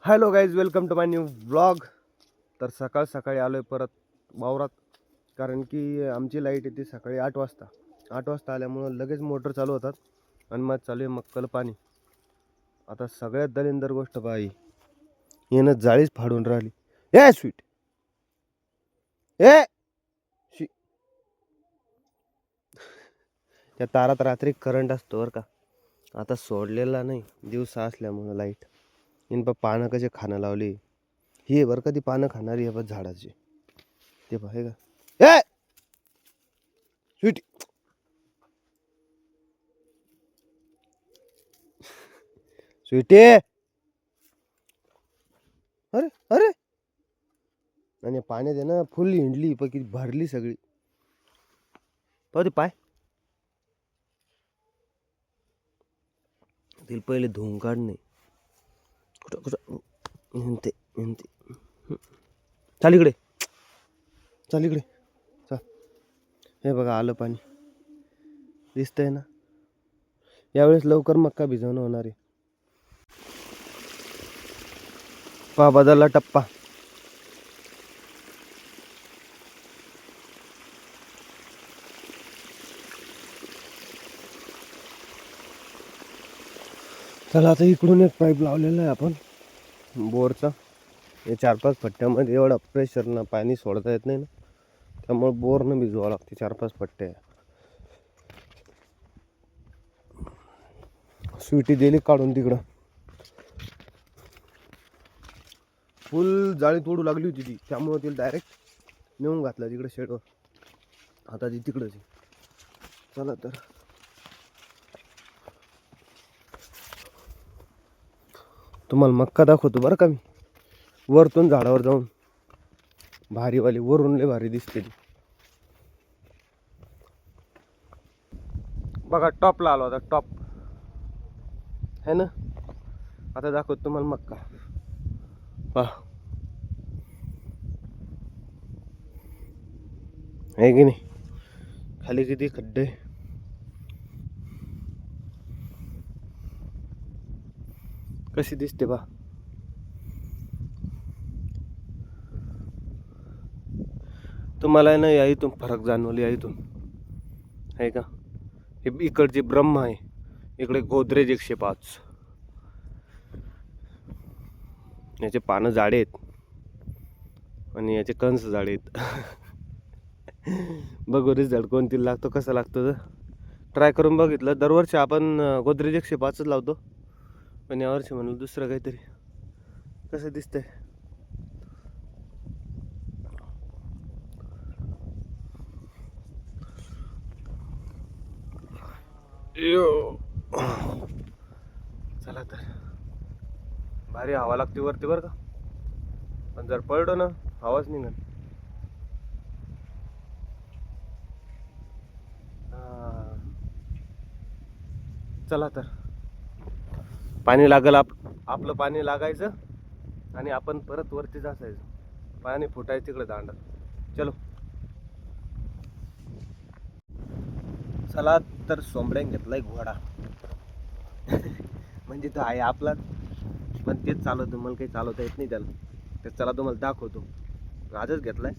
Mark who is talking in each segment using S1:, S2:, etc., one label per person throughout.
S1: Hello guys, welcome to my new vlog. तर सकाळ सकाळी आलो आहे परत वावरात, कारण की आमची लाईट येते सकाळी 8 वाजता. 8 वाजता आल्यामुळं लगेच मोटर चालू होतात आणि मग चालू आहे मक्कल पाणी. आता सगळ्यात दलिंदर गोष्ट पाही, येणं जाळीच फाडून राहिली. ए स्वीट, ए शी. त्या तारात रात्री करंट असतो बरं का, आता सोडलेला नाही दिवसा असल्यामुळं लाईट. इन पानं कसे खाणं लावली, ही बरं का ती पानं खाणारी आहे बघ झाडाची, ते पाहे का. ए स्वीट, स्वीटी, अरे अरे, आणि पाण्यात आहे ना फुल हिंडली पण किती भरली सगळी. पाहू दे पाय, तिला पहिले धुवून काढणे. कुठं कुठं हिंडते हिंडते. चाल इकडे, चाल इकडे, चाल. हे बघा आलं पाणी, दिसतंय ना. यावेळेस लवकर मक्का भिजवणं होणार आहे. पा बदलला टप्पा. चला आता इकडून एक पाईप लावलेला आहे आपण बोरचा. हे 4-5 फट्ट्यामध्ये एवढा प्रेशरनं पाणी सोडता येत नाही ना, त्यामुळे बोरनं भिजवावं लागते 4-5 फट्ट्या. स्वीटी दिली काढून तिकडं, फुल जाळी तोडू लागली होती ती, त्यामुळे तिला डायरेक्ट नेऊन घातलं तिकडे शेडवर. आता ती तिकडंच आहे. चला तर तुम्हाला मक्का दाखवतो बरं का मी, वरतून झाडावर जाऊन. भारीवाली वरून लय भारी दिसते ती बघा. टॉपला आलो आता, टॉप है ना. आता दाखवतो तुम्हाला मक्का. पहा, आहे की नाही, खाली किती खड्डे, कशी दिसते पहा. तुम्हाला ना या इथून फरक जाणवली, या इथून आहे का. हे इकडचे ब्रह्म आहे, इकडे गोदरेज 105. याचे पानं जाडे आहेत आणि याचे कंस जाडे आहेत. बघू रिझल्ट कोणती लागतो, कसा लागतो तर ट्राय करून बघितलं. दरवर्षी आपण गोदरेज 105च लावतो, पण यावर्षी म्हणलं दुसरं काहीतरी. कसं दिसतंय, चला तर. भारी हवा लागते वरती बरं का, पण जर पडलो ना हवाच निघन. चला तर, पाणी लागल, आपलं पाणी लागायचं आणि आपण परत वरतीच असायचं. पाणी फुटायचं तिकडे दांडा. चलो चला तर. सोंबड्यान घेतलाय घोडा. म्हणजे तो आहे आपलाच, पण तेच चालवतो, मला काही चालवता येत नाही त्याला. तर चला तुम्हाला दाखवतो. आजच घेतलाय,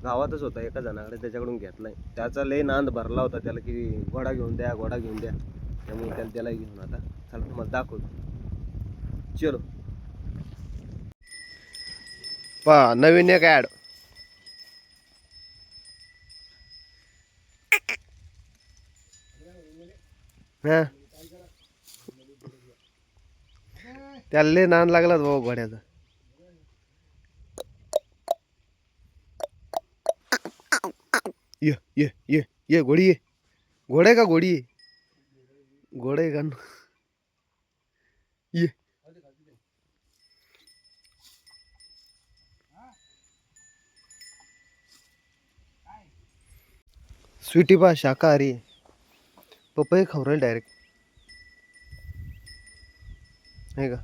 S1: गावातच होता एका जणाकडे, त्याच्याकडून घेतलाय. त्याचा लय नांद भरला होता त्याला की घोडा घेऊन द्या, घोडा घेऊन द्या, त्यामुळे त्याला घेऊन आता चला तुम्हाला दाखवतो. चलो पहा, नवीन एक ॲड. हा, त्याला लय नांद लागला भाऊ घोड्याचा. ये ये ये ये घोडी ये. घोडा का घोडी आहे, घोडा आहे का ये. स्वीटी पा शाकाहारी, पपई खाऊ राहील डायरेक्ट, आहे का.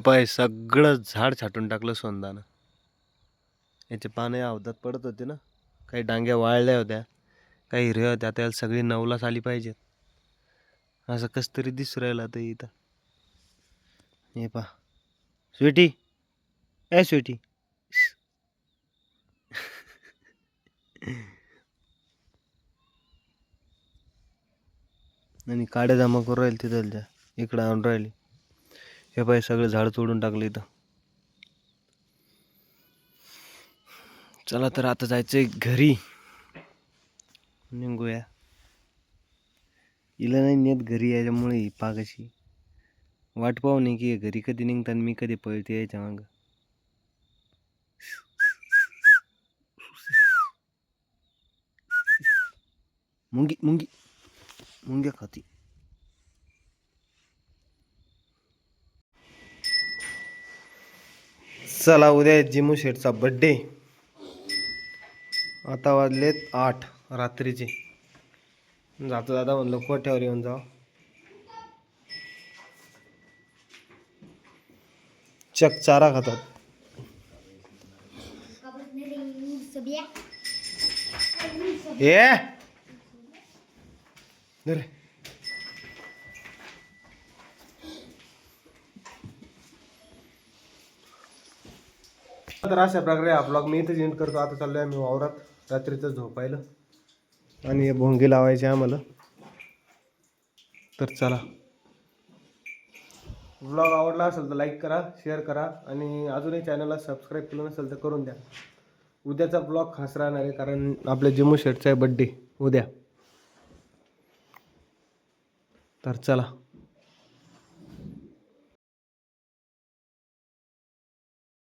S1: पाय सगळं झाड छाटून टाकलं सोंदानं. याचे पाने अवधात पडत होते ना, काही डांग्या वाळल्या होत्या, काही हिरव्या होत्या त्याला सगळी 9लाच आली पाहिजेत. असं कस तरी दिसू राहिलं आता इथं. हे पा स्वीटी, ए स्वीटी. आणि काड्या जमा करून राहील तिथल्या इकडं आणून राहिली. हे पाय सगळं झाड तोडून टाकलं इथं. चला तर आता जायचंय घरी. निघूया. हिला नाही नेत घरी याच्यामुळे ही पागाशी वाट पाहू नये की घरी कधी निघतात मी कधी पळते यायच्या मागं. मुंगी मुंगी मुंग्या खाती. चला उद्या जिमू शेठचा बड्डे. आता वाजलेत 8 रात्रीचे. जाता जाता म्हणलं कोठ्यावर येऊन जाऊ. चक चारा खातात. ये रे. तर अशा प्रकारे हा ब्लॉग मी इथेच एंड करतो. आता चाललोय आम्ही वावरात रात्रीचं झोपायला आणि हे भोंगे लावायचे आम्हाला. तर चला, ब्लॉग आवडला असेल तर लाईक करा, शेअर करा आणि अजूनही चॅनलला सबस्क्राईब केलं नसेल तर करून द्या. उद्याचा ब्लॉग खास राहणार आहे कारण आपल्या जिमू शेठचा आहे बड्डे उद्या. तर चला.